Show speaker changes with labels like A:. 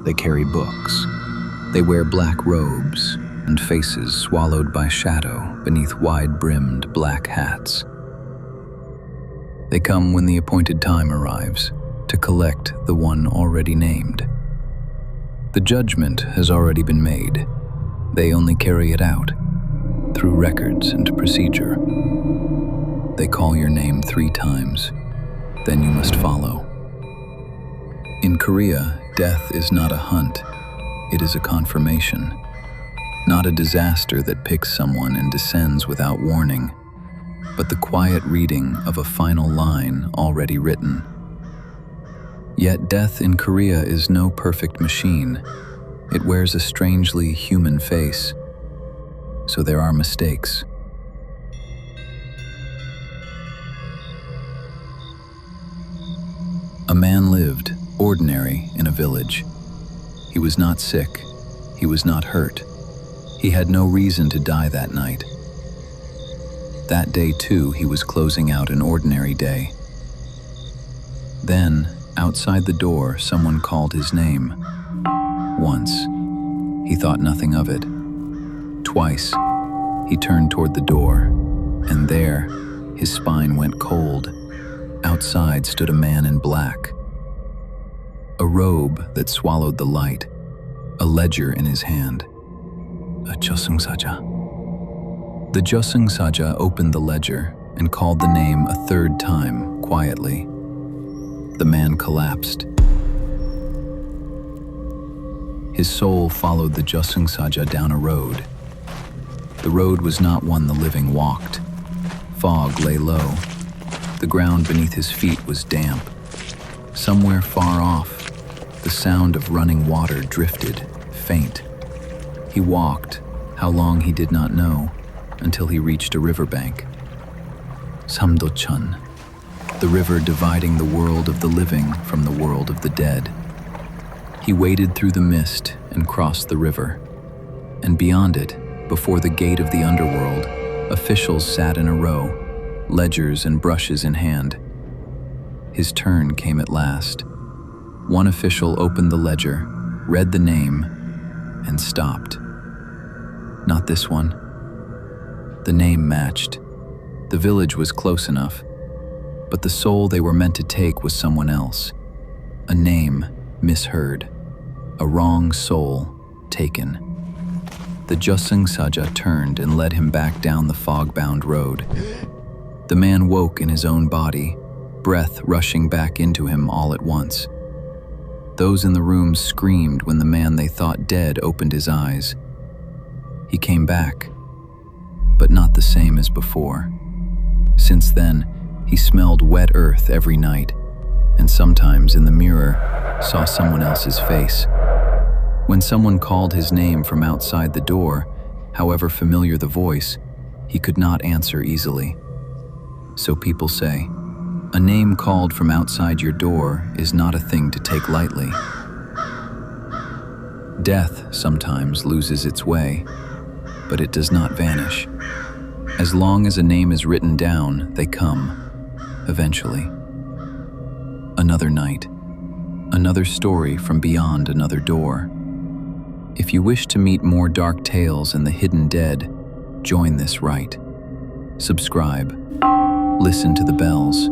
A: They carry books. They wear black robes and faces swallowed by shadow beneath wide-brimmed black hats. They come when the appointed time arrives to collect the one already named. The judgment has already been made. They only carry it out through records and procedure. They call your name 3 times, then you must follow. In Korea, death is not a hunt, it is a confirmation. Not a disaster that picks someone and descends without warning, but the quiet reading of a final line already written. Yet death in Korea is no perfect machine. It wears a strangely human face, so there are mistakes. A man lived, ordinary, in a village. He was not sick. He was not hurt. He had no reason to die that night. That day, too, he was closing out an ordinary day. Then, outside the door, someone called his name. Once, he thought nothing of it. Twice, he turned toward the door, and there, his spine went cold. Outside stood a man in black. A robe that swallowed the light, a ledger in his hand. A Jeoseung Saja. The Jeoseung Saja opened the ledger and called the name a 3rd time, quietly. The man collapsed. His soul followed the Jeoseung Saja down a road. The road was not one the living walked. Fog lay low. The ground beneath his feet was damp. Somewhere far off, the sound of running water drifted, faint. He walked, how long he did not know, until he reached a riverbank. Samdocheon, the river dividing the world of the living from the world of the dead. He waded through the mist and crossed the river. And beyond it, before the gate of the underworld, officials sat in a row, ledgers and brushes in hand. His turn came at last. One official opened the ledger, read the name, and stopped. Not this one. The name matched. The village was close enough, but the soul they were meant to take was someone else. A name misheard. A wrong soul taken. The Jeoseung Saja turned and led him back down the fog-bound road. The man woke in his own body, breath rushing back into him all at once. Those in the room screamed when the man they thought dead opened his eyes. He came back, but not the same as before. Since then, he smelled wet earth every night, and sometimes in the mirror saw someone else's face. When someone called his name from outside the door, however familiar the voice, he could not answer easily. So people say, a name called from outside your door is not a thing to take lightly. Death sometimes loses its way, but it does not vanish. As long as a name is written down, they come, eventually. Another night, another story from beyond another door. If you wish to meet more dark tales and the hidden dead, join this rite. Subscribe, listen to the bells,